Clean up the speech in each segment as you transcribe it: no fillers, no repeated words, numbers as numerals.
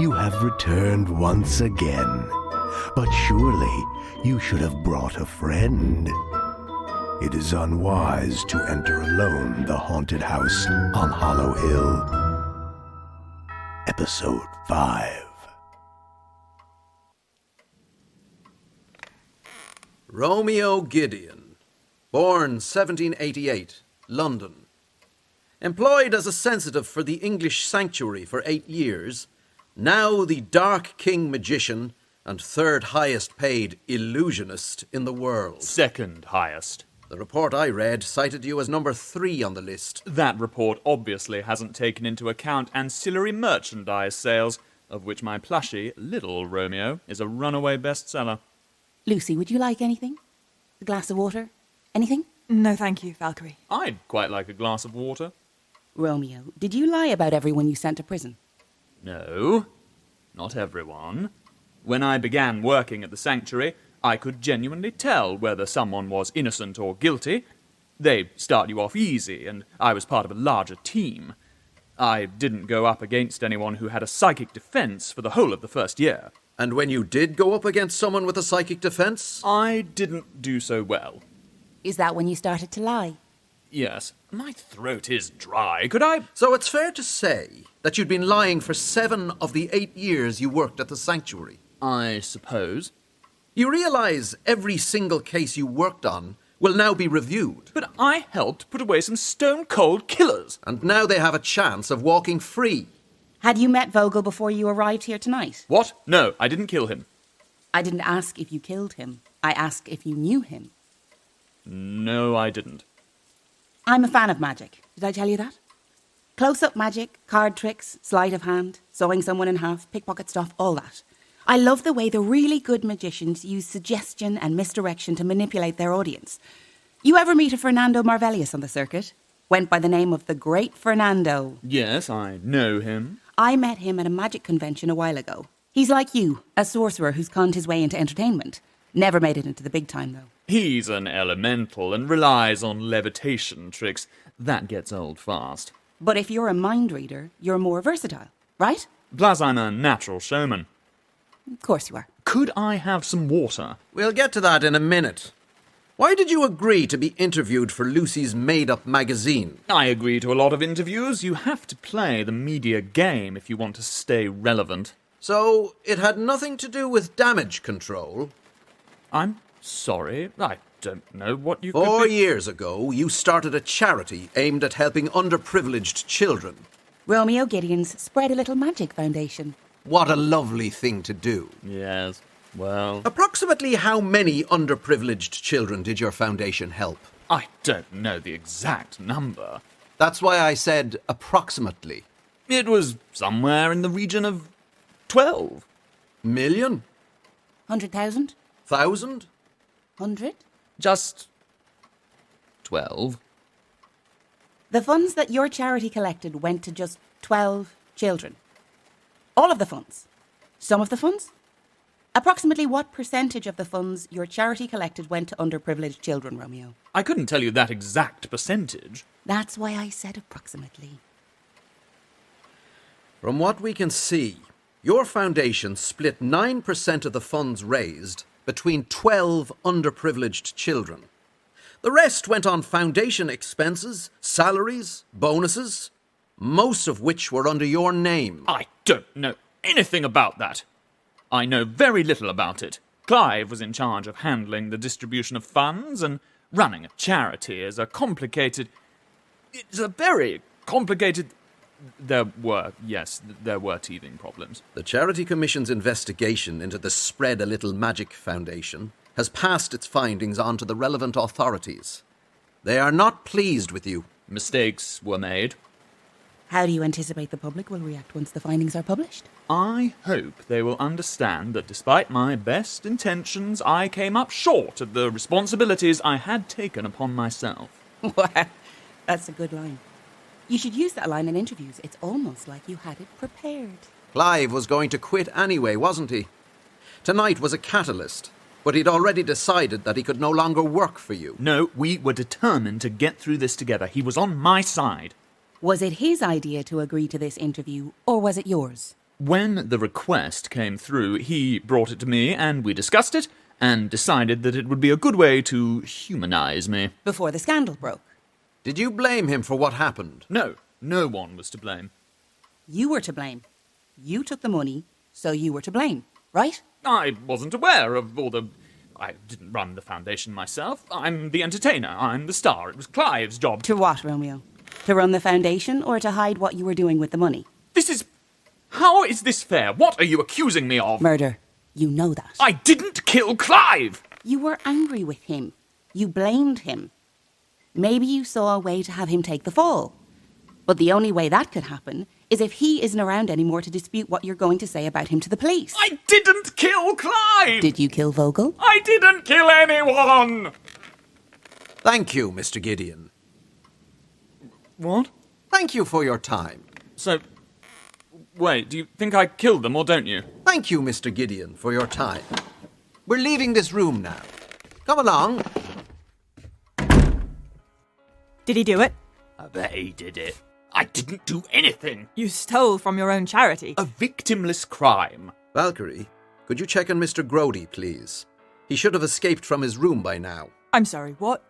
you have returned once again. But surely you should have brought a friend. It is unwise to enter alone the haunted house on Hollow Hill. Episode 5. Romeo Gideon, born 1788, London. Employed as a sensitive for the English Sanctuary for 8 years, now the Dark King magician and third highest paid illusionist in the world. Second highest. The report I read cited you as number 3 on the list. That report obviously hasn't taken into account ancillary merchandise sales, of which my plushie, Little Romeo, is a runaway bestseller. Lucy, would you like anything? A glass of water? Anything? No, thank you, Valkyrie. I'd quite like a glass of water. Romeo, did you lie about everyone you sent to prison? No, not everyone. When I began working at the Sanctuary, I could genuinely tell whether someone was innocent or guilty. They start you off easy, and I was part of a larger team. I didn't go up against anyone who had a psychic defense for the whole of the first year. And when you did go up against someone with a psychic defense? I didn't do so well. Is that when you started to lie? Yes, my throat is dry. Could I... So it's fair to say that you'd been lying for 7 of the 8 years you worked at the Sanctuary. I suppose. You realise every single case you worked on will now be reviewed. But I helped put away some stone-cold killers. And now they have a chance of walking free. Had you met Vogel before you arrived here tonight? What? No, I didn't kill him. I didn't ask if you killed him. I asked if you knew him. No, I didn't. I'm a fan of magic. Did I tell you that? Close-up magic, card tricks, sleight of hand, sewing someone in half, pickpocket stuff, all that. I love the way the really good magicians use suggestion and misdirection to manipulate their audience. You ever meet a Fernando Marvellius on the circuit? Went by the name of the Great Fernando. Yes, I know him. I met him at a magic convention a while ago. He's like you, a sorcerer who's conned his way into entertainment. Never made it into the big time, though. He's an elemental and relies on levitation tricks. That gets old fast. But if you're a mind reader, you're more versatile, right? Plus, I'm a natural showman. Of course you are. Could I have some water? We'll get to that in a minute. Why did you agree to be interviewed for Lucy's made-up magazine? I agree to a lot of interviews. You have to play the media game if you want to stay relevant. So, it had nothing to do with damage control? I'm sorry. I don't know what you 4 could be... years ago, you started a charity aimed at helping underprivileged children. Romeo Gideon's Spread a Little Magic Foundation. What a lovely thing to do. Yes, well... Approximately how many underprivileged children did your foundation help? I don't know the exact number. That's why I said approximately. It was somewhere in the region of 12. Million? 100,000? 1,000? 100? Just 12. The funds that your charity collected went to just 12 children. All of the funds. Some of the funds? Approximately what percentage of the funds your charity collected went to underprivileged children, Romeo? I couldn't tell you that exact percentage. That's why I said approximately. From what we can see, your foundation split 9% of the funds raised between 12 underprivileged children. The rest went on foundation expenses, salaries, bonuses, most of which were under your name. I don't know anything about that. I know very little about it. Clive was in charge of handling the distribution of funds, and running a charity is a complicated... It's a very complicated... There were teething problems. The Charity Commission's investigation into the Spread a Little Magic Foundation has passed its findings on to the relevant authorities. They are not pleased with you. Mistakes were made. How do you anticipate the public will react once the findings are published? I hope they will understand that despite my best intentions, I came up short of the responsibilities I had taken upon myself. Wow, that's a good line. You should use that line in interviews. It's almost like you had it prepared. Clive was going to quit anyway, wasn't he? Tonight was a catalyst, but he'd already decided that he could no longer work for you. No, we were determined to get through this together. He was on my side. Was it his idea to agree to this interview, or was it yours? When the request came through, he brought it to me and we discussed it and decided that it would be a good way to humanize me. Before the scandal broke. Did you blame him for what happened? No, no one was to blame. You were to blame. You took the money, so you were to blame, right? I wasn't aware of all the... I didn't run the foundation myself. I'm the entertainer. I'm the star. It was Clive's job. To what, Romeo? To run the foundation or to hide what you were doing with the money? This is... How is this fair? What are you accusing me of? Murder. You know that. I didn't kill Clive! You were angry with him. You blamed him. Maybe you saw a way to have him take the fall. But the only way that could happen is if he isn't around anymore to dispute what you're going to say about him to the police. I didn't kill Clive! Did you kill Vogel? I didn't kill anyone! Thank you, Mr. Gideon. What? Thank you for your time. So, wait, do you think I killed them or don't you? Thank you, Mr. Gideon, for your time. We're leaving this room now. Come along. Did he do it? I bet he did it. I didn't do anything. You stole from your own charity. A victimless crime. Valkyrie, could you check on Mr. Grody, please? He should have escaped from his room by now. I'm sorry, what?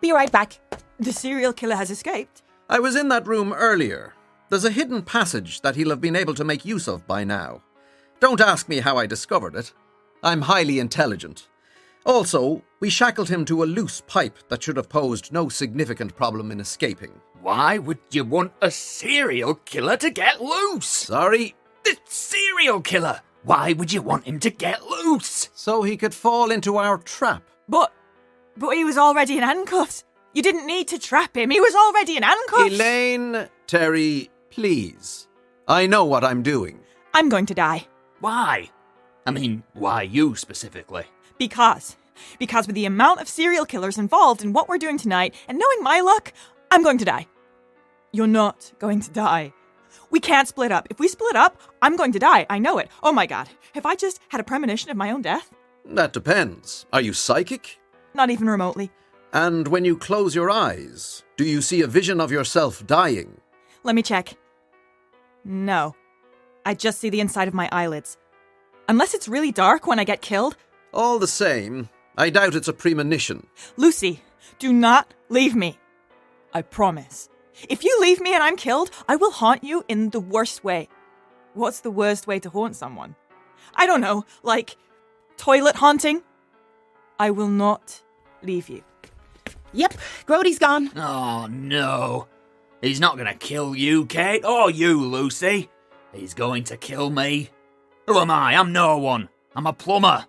Be right back. The serial killer has escaped? I was in that room earlier. There's a hidden passage that he'll have been able to make use of by now. Don't ask me how I discovered it. I'm highly intelligent. Also, we shackled him to a loose pipe that should have posed no significant problem in escaping. Why would you want a serial killer to get loose? Sorry? The serial killer! Why would you want him to get loose? So he could fall into our trap. But he was already in handcuffs. You didn't need to trap him. He was already in handcuffs. Elaine, Terry, please. I know what I'm doing. I'm going to die. Why? I mean, why you specifically? Because with the amount of serial killers involved in what we're doing tonight, and knowing my luck, I'm going to die. You're not going to die. We can't split up. If we split up, I'm going to die. I know it. Oh my god. Have I just had a premonition of my own death? That depends. Are you psychic? Not even remotely. And when you close your eyes, do you see a vision of yourself dying? Let me check. No. I just see the inside of my eyelids. Unless it's really dark when I get killed. All the same, I doubt it's a premonition. Lucy, do not leave me. I promise. If you leave me and I'm killed, I will haunt you in the worst way. What's the worst way to haunt someone? I don't know, like toilet haunting? I will not leave you. Yep, Grody's gone. Oh, no. He's not going to kill you, Kate, or you, Lucy. He's going to kill me. Who am I? I'm no one. I'm a plumber.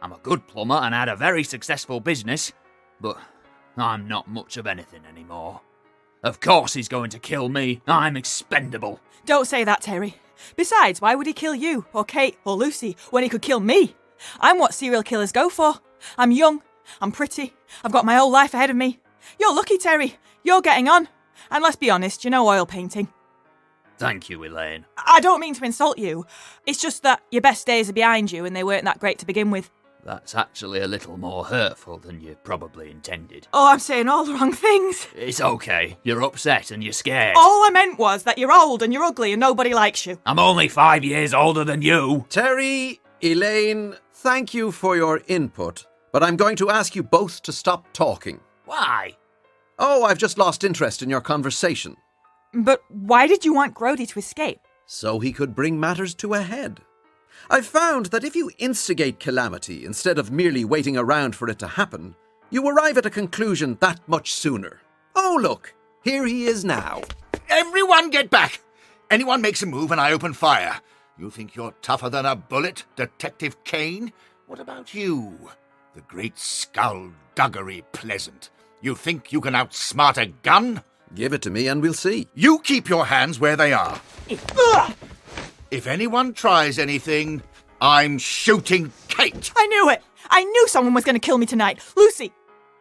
I'm a good plumber and had a very successful business, but I'm not much of anything anymore. Of course he's going to kill me. I'm expendable. Don't say that, Terry. Besides, why would he kill you, or Kate, or Lucy, when he could kill me? I'm what serial killers go for. I'm young. I'm pretty. I've got my whole life ahead of me. You're lucky, Terry. You're getting on. And let's be honest, you know oil painting. Thank you, Elaine. I don't mean to insult you. It's just that your best days are behind you and they weren't that great to begin with. That's actually a little more hurtful than you probably intended. Oh, I'm saying all the wrong things. It's okay. You're upset and you're scared. All I meant was that you're old and you're ugly and nobody likes you. I'm only 5 years older than you. Terry, Elaine, thank you for your input, but I'm going to ask you both to stop talking. Why? Oh, I've just lost interest in your conversation. But why did you want Grody to escape? So he could bring matters to a head. I've found that if you instigate calamity instead of merely waiting around for it to happen, you arrive at a conclusion that much sooner. Oh, look, here he is now. Everyone get back! Anyone makes a move and I open fire. You think you're tougher than a bullet, Detective Kane? What about you, the great Skulduggery Pleasant? You think you can outsmart a gun? Give it to me and we'll see. You keep your hands where they are. If anyone tries anything, I'm shooting Kate. I knew it! I knew someone was going to kill me tonight. Lucy!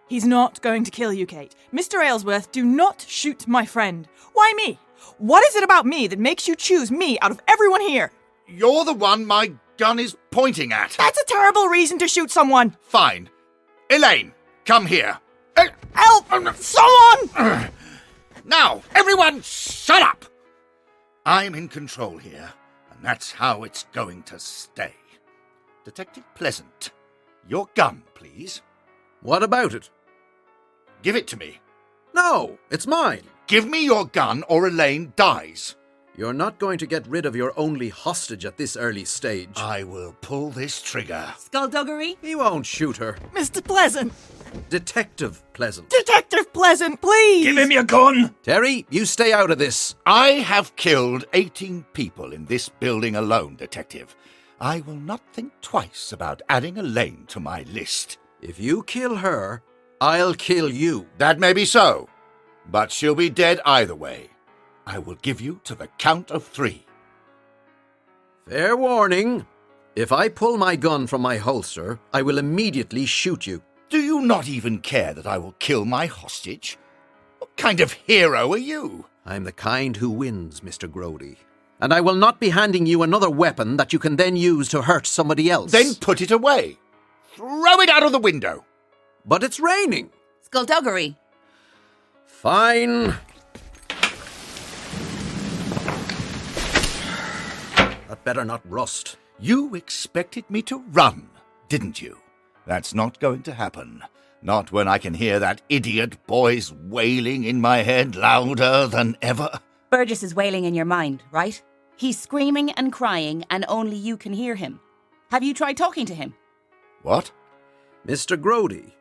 He's not going to kill you, Kate. Mr. Aylesworth, do not shoot my friend. Why me? What is it about me that makes you choose me out of everyone here? You're the one my gun is pointing at. That's a terrible reason to shoot someone. Fine. Elaine, come here. Help! Someone! Now, everyone shut up! I'm in control here, and That's how it's going to stay. Detective Pleasant, your gun, please. What about it? Give it to me. No, it's mine. Give me your gun or Elaine dies. You're not going to get rid of your only hostage at this early stage. I will pull this trigger. Skulduggery? He won't shoot her. Mr. Pleasant! Detective Pleasant. Detective Pleasant, please! Give him your gun! Terry, you stay out of this. I have killed 18 people in this building alone, Detective. I will not think twice about adding Elaine to my list. If you kill her, I'll kill you. That may be so, but she'll be dead either way. I will give you to the count of 3. Fair warning. If I pull my gun from my holster, I will immediately shoot you. Do you not even care that I will kill my hostage? What kind of hero are you? I'm the kind who wins, Mr. Grody. And I will not be handing you another weapon that you can then use to hurt somebody else. Then put it away. Throw it out of the window. But it's raining. Skulduggery. Fine. That better not rust. You expected me to run, didn't you? That's not going to happen. Not when I can hear that idiot boy's wailing in my head louder than ever. Burgess is wailing in your mind, right? He's screaming and crying and only you can hear him. Have you tried talking to him? What? Mr. Grody,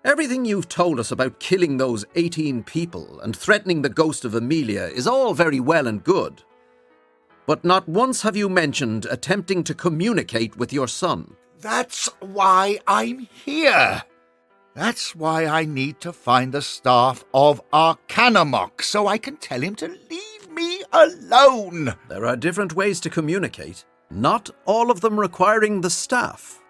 everything you've told us about killing those 18 people and threatening the ghost of Amelia is all very well and good. But not once have you mentioned attempting to communicate with your son. That's why I'm here. That's why I need to find the staff of Arcanamok so I can tell him to leave me alone. There are different ways to communicate, not all of them requiring the staff.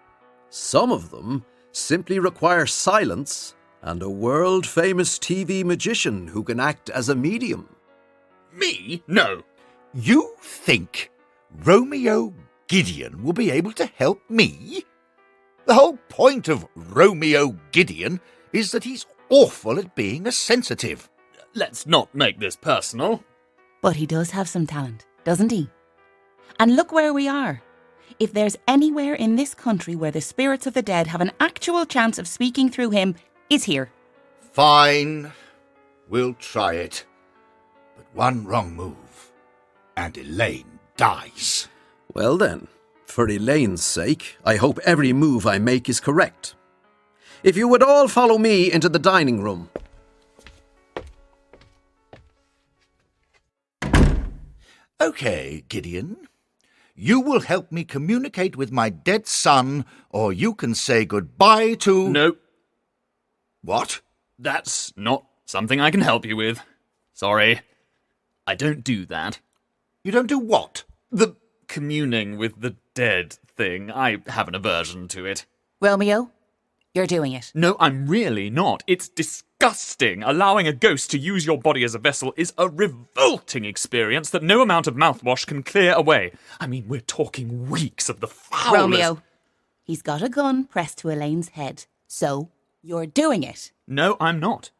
Some of them simply require silence and a world-famous TV magician who can act as a medium. Me? No. You think Romeo Gideon will be able to help me? The whole point of Romeo Gideon is that he's awful at being a sensitive. Let's not make this personal. But he does have some talent, doesn't he? And look where we are. If there's anywhere in this country where the spirits of the dead have an actual chance of speaking through him, it's here. Fine. We'll try it. But one wrong move, and Elaine dies. Well then, for Elaine's sake, I hope every move I make is correct. If you would all follow me into the dining room. Okay, Gideon. You will help me communicate with my dead son, or you can say goodbye to... No, What? that's not something I can help you with. Sorry. I don't do that. You don't do what? The communing with the dead thing, I have an aversion to it. Romeo, you're doing it. No, I'm really not. It's disgusting. Allowing a ghost to use your body as a vessel is a revolting experience that no amount of mouthwash can clear away. I mean, we're talking weeks of the foulest... Romeo, he's got a gun pressed to Elaine's head, so you're doing it. No, I'm not.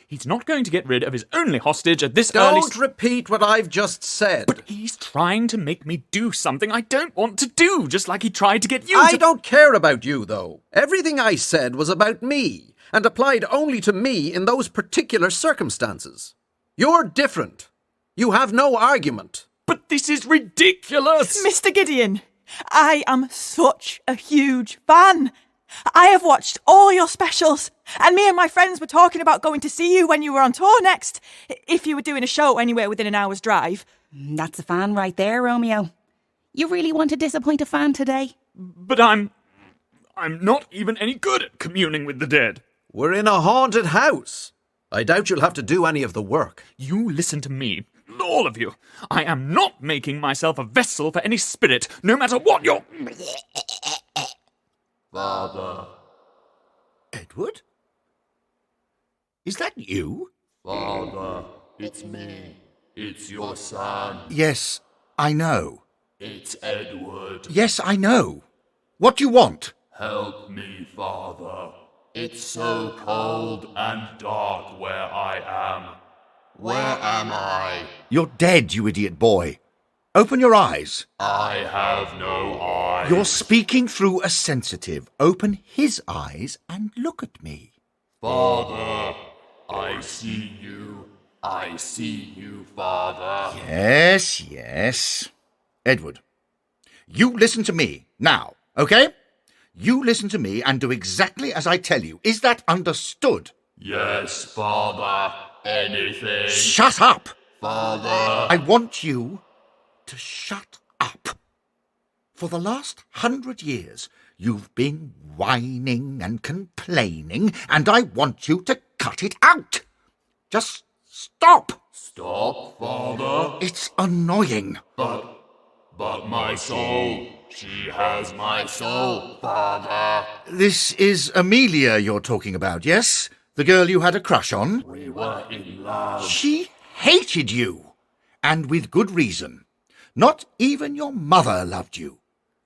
He's not going to get rid of his only hostage at this early... Don't repeat what I've just said. But he's trying to make me do something I don't want to do, just like he tried to get you I to... don't care about you, though. Everything I said was about me, and applied only to me in those particular circumstances. You're different. You have no argument. But this is ridiculous! Mr. Gideon, I am such a huge fan. I have watched all your specials, and me and my friends were talking about going to see you when you were on tour next, if you were doing a show anywhere within an hour's drive. That's a fan right there, Romeo. You really want to disappoint a fan today? But I'm not even any good at communing with the dead. We're in a haunted house. I doubt you'll have to do any of the work. You listen to me, all of you. I am not making myself a vessel for any spirit, no matter what your... Father, Edward? Is that you? Father, it's me. It's your son. Yes, I know. It's Edward. Yes, I know. What do you want? Help me, Father. It's so cold and dark where I am. Where am I? You're dead, you idiot boy. Open your eyes. I have no eyes. You're speaking through a sensitive. Open his eyes and look at me. Father, I see you. I see you, Father. Yes, yes. Edward, you listen to me now, okay? You listen to me and do exactly as I tell you. Is that understood? Yes, Father. Anything. Shut up! Father. I want you to shut up. For the last 100 years, you've been whining and complaining, and I want you to cut it out. Just stop. Stop, Father. It's annoying. But my soul. She has my soul, Father. This is Amelia you're talking about, yes? The girl you had a crush on? We were in love. She hated you. And with good reason. Not even your mother loved you.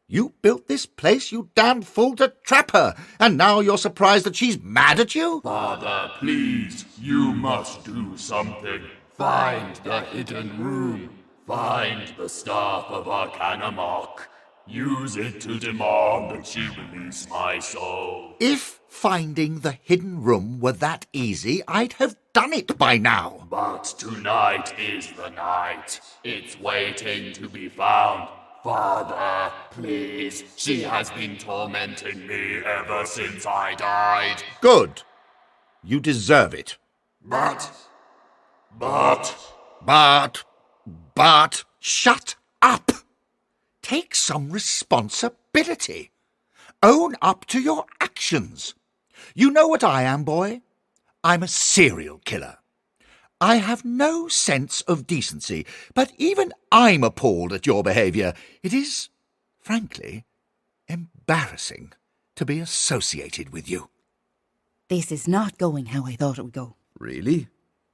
You built this place, you damned fool, to trap her, and now you're surprised that she's mad at you? Father, please, you must do something. Find the hidden room. Find the staff of Arcanamok. Use it to demand that she release my soul. If finding the hidden room were that easy, I'd have done it by now. But tonight is the night. It's waiting to be found. Father, please. She has been tormenting me ever since I died. Good. You deserve it. But... But, shut up! Take some responsibility. Own up to your actions. You know what I am, boy? I'm a serial killer. I have no sense of decency, but even I'm appalled at your behaviour. It is, frankly, embarrassing to be associated with you. This is not going how I thought it would go. Really?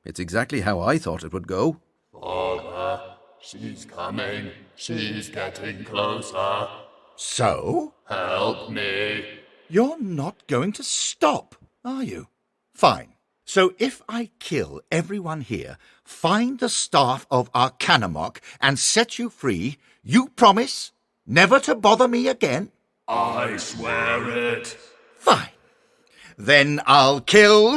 It's exactly how I thought it would go. Father, she's coming. She's getting closer. So? Help me. You're not going to stop, are you? Fine. So if I kill everyone here, find the staff of Arcanamok, and set you free, you promise never to bother me again? I swear it. Fine. Then I'll kill...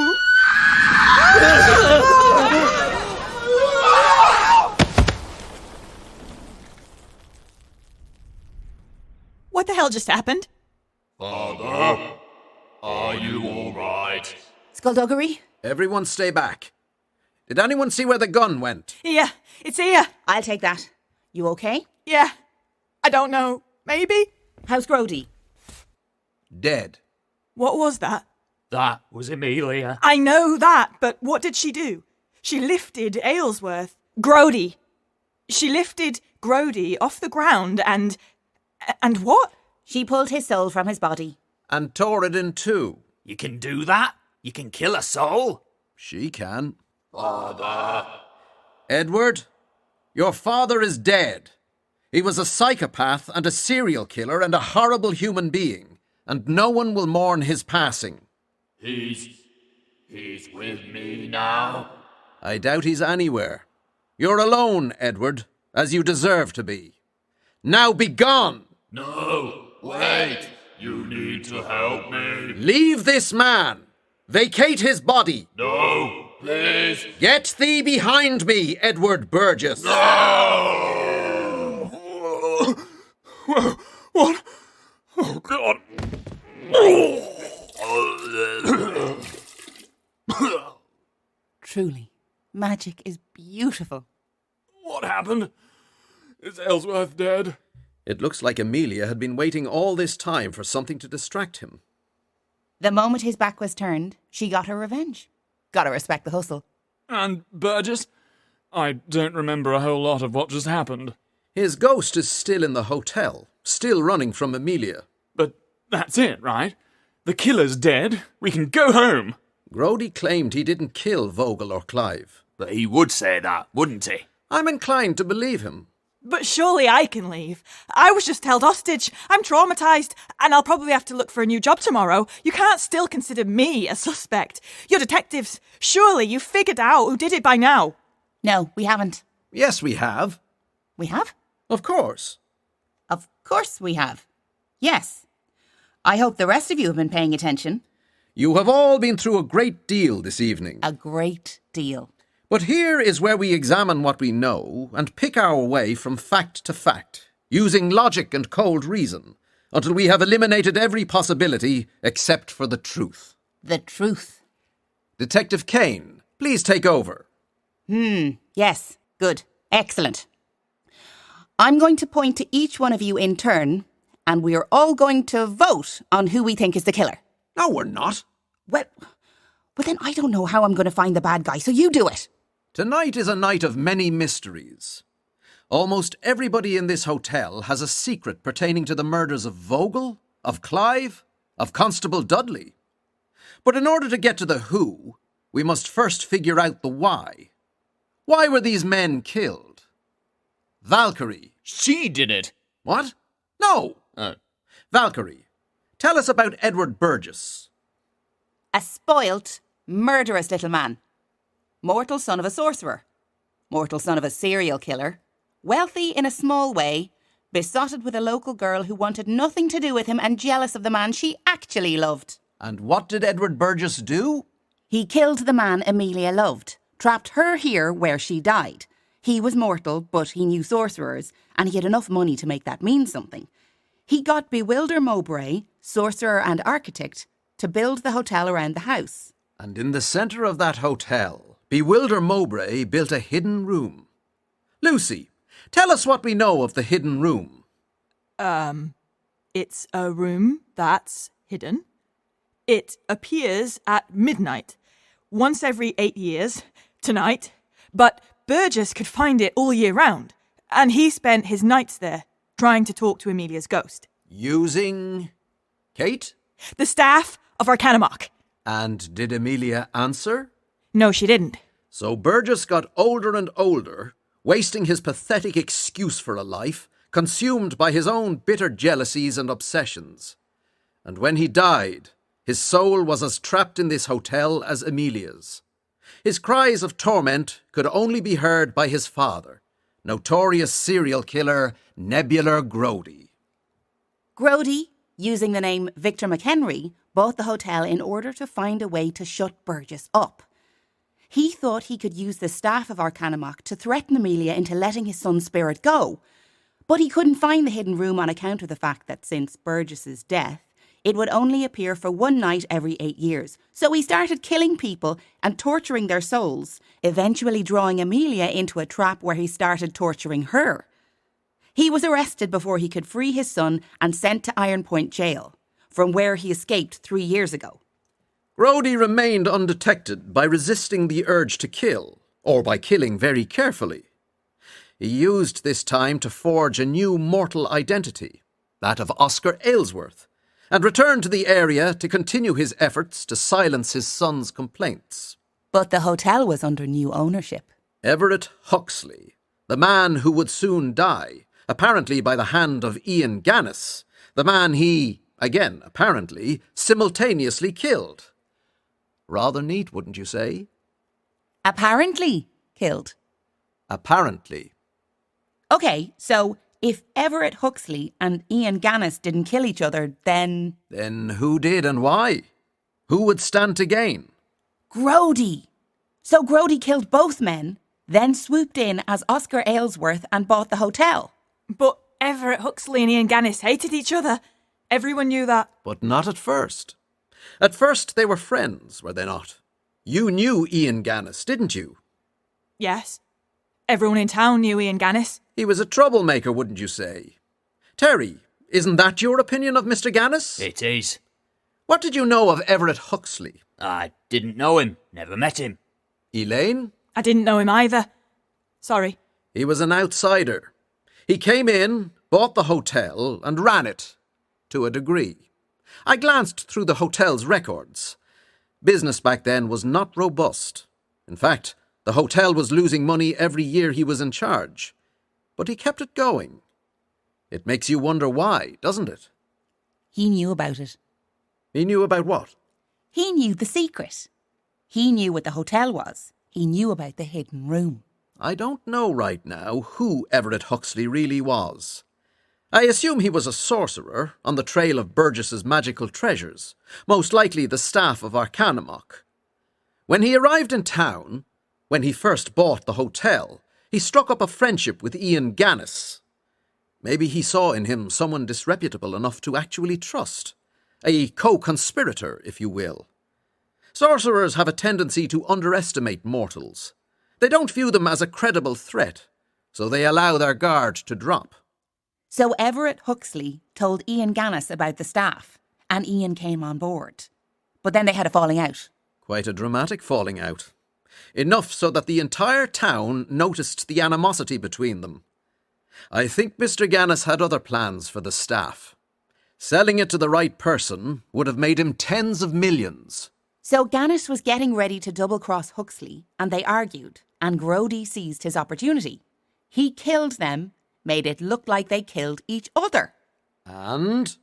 What the hell just happened? Father, are you all right? Skulduggery? Everyone stay back. Did anyone see where the gun went? Yeah, it's here. I'll take that. You okay? Yeah. I don't know. Maybe? How's Grody? Dead. What was that? That was Amelia. I know that, but what did she do? She lifted Grody. She lifted Grody off the ground and what? She pulled his soul from his body. And tore it in two. You can do that? You can kill a soul? She can. Father. Edward, your father is dead. He was a psychopath and a serial killer and a horrible human being, and no one will mourn his passing. He's with me now. I doubt he's anywhere. You're alone, Edward, as you deserve to be. Now be gone! No, wait. You need to help me. Leave this man! Vacate his body! No, please. Get thee behind me, Edward Burgess! No! What? Oh, God. Truly, magic is beautiful. What happened? Is Ellsworth dead? It looks like Amelia had been waiting all this time for something to distract him. The moment his back was turned, she got her revenge. Gotta respect the hustle. And Burgess? I don't remember a whole lot of what just happened. His ghost is still in the hotel, still running from Amelia. But that's it, right? The killer's dead. We can go home. Grody claimed he didn't kill Vogel or Clive. But he would say that, wouldn't he? I'm inclined to believe him. But surely I can leave. I was just held hostage. I'm traumatised, and I'll probably have to look for a new job tomorrow. You can't still consider me a suspect. You're detectives. Surely you've figured out who did it by now. No, we haven't. Yes, we have. We have? Of course. Of course we have. Yes. I hope the rest of you have been paying attention. You have all been through a great deal this evening. A great deal. But here is where we examine what we know and pick our way from fact to fact, using logic and cold reason, until we have eliminated every possibility except for the truth. The truth. Detective Kane, please take over. Yes. Good. Excellent. I'm going to point to each one of you in turn, and we are all going to vote on who we think is the killer. No, we're not. Well, then I don't know how I'm going to find the bad guy, so you do it. Tonight is a night of many mysteries. Almost everybody in this hotel has a secret pertaining to the murders of Vogel, of Clive, of Constable Dudley. But in order to get to the who, we must first figure out the why. Why were these men killed? Valkyrie. She did it. What? No. Oh. Valkyrie, tell us about Edward Burgess. A spoilt, murderous little man. Mortal son of a sorcerer. Mortal son of a serial killer. Wealthy in a small way. Besotted with a local girl who wanted nothing to do with him and jealous of the man she actually loved. And what did Edward Burgess do? He killed the man Amelia loved. Trapped her here where she died. He was mortal, but he knew sorcerers, and he had enough money to make that mean something. He got Bewilder Mowbray, sorcerer and architect, to build the hotel around the house. And in the centre of that hotel, Bewilder Mowbray built a hidden room. Lucy, tell us what we know of the hidden room. It's a room that's hidden. It appears at midnight, once every 8 years, tonight, but Burgess could find it all year round, and he spent his nights there, trying to talk to Amelia's ghost. Using Kate? The staff of Arcanamoch. And did Amelia answer? No, she didn't. So Burgess got older and older, wasting his pathetic excuse for a life, consumed by his own bitter jealousies and obsessions. And when he died, his soul was as trapped in this hotel as Amelia's. His cries of torment could only be heard by his father, notorious serial killer Nebular Grody. Grody, using the name Victor McHenry, bought the hotel in order to find a way to shut Burgess up. He thought he could use the staff of Arcanamoch to threaten Amelia into letting his son's spirit go. But he couldn't find the hidden room on account of the fact that since Burgess's death, it would only appear for one night every 8 years. So he started killing people and torturing their souls, eventually drawing Amelia into a trap where he started torturing her. He was arrested before he could free his son and sent to Iron Point Jail, from where he escaped 3 years ago. Grody remained undetected by resisting the urge to kill, or by killing very carefully. He used this time to forge a new mortal identity, that of Oscar Aylesworth, and returned to the area to continue his efforts to silence his son's complaints. But the hotel was under new ownership. Everett Huxley, the man who would soon die, apparently by the hand of Ian Gannis, the man he, again apparently, simultaneously killed. Rather neat, wouldn't you say? Apparently killed. Apparently. Okay, so if Everett Huxley and Ian Gannis didn't kill each other, then... Then who did and why? Who would stand to gain? Grody! So Grody killed both men, then swooped in as Oscar Aylesworth and bought the hotel. But Everett Huxley and Ian Gannis hated each other. Everyone knew that. But not at first. At first they were friends, were they not? You knew Ian Gannis, didn't you? Yes. Everyone in town knew Ian Gannis. He was a troublemaker, wouldn't you say? Terry, isn't that your opinion of Mr. Gannis? It is. What did you know of Everett Huxley? I didn't know him, never met him. Elaine? I didn't know him either. Sorry. He was an outsider. He came in, bought the hotel, and ran it, to a degree. I glanced through the hotel's records. Business back then was not robust. In fact, the hotel was losing money every year he was in charge. But he kept it going. It makes you wonder why, doesn't it? He knew about it. He knew about what? He knew the secret. He knew what the hotel was. He knew about the hidden room. I don't know right now who Everett Huxley really was. I assume he was a sorcerer on the trail of Burgess's magical treasures, most likely the staff of Arcanamok. When he arrived in town, when he first bought the hotel, he struck up a friendship with Ian Gannis. Maybe he saw in him someone disreputable enough to actually trust. A co-conspirator, if you will. Sorcerers have a tendency to underestimate mortals. They don't view them as a credible threat, so they allow their guard to drop. So Everett Huxley told Ian Gannis about the staff, and Ian came on board. But then they had a falling out. Quite a dramatic falling out. Enough so that the entire town noticed the animosity between them. I think Mr. Gannis had other plans for the staff. Selling it to the right person would have made him tens of millions. So Gannis was getting ready to double-cross Huxley, and they argued, and Grody seized his opportunity. He killed them, made it look like they killed each other. And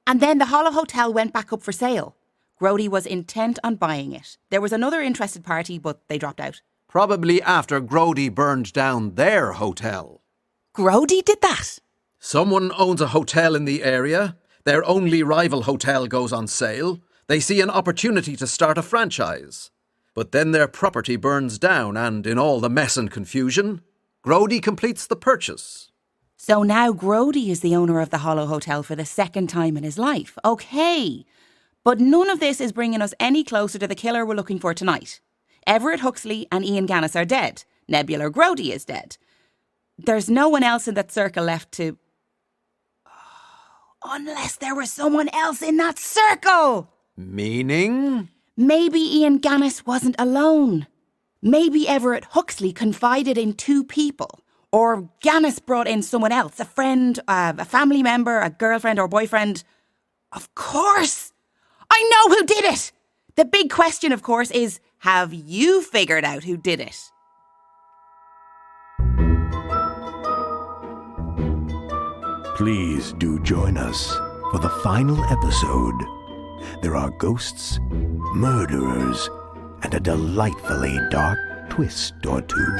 then the Hollow Hotel went back up for sale. Grody was intent on buying it. There was another interested party, but they dropped out. probably after Grody burned down their hotel. Grody did that? Someone owns a hotel in the area. Their only rival hotel goes on sale. They see an opportunity to start a franchise. But then their property burns down and, in all the mess and confusion, Grody completes the purchase. So now Grody is the owner of the Hollow Hotel for the second time in his life. Okay. But none of this is bringing us any closer to the killer we're looking for tonight. Everett Huxley and Ian Gannis are dead. Nebular Grody is dead. There's no one else in that circle left to... unless there was someone else in that circle! Meaning? Maybe Ian Gannis wasn't alone. Maybe Everett Huxley confided in two people. Or Gannis brought in someone else, a friend, a family member, a girlfriend or boyfriend. Of course! I know who did it! The big question, of course, is, have you figured out who did it? Please do join us for the final episode. There are ghosts, murderers, and a delightfully dark twist or two.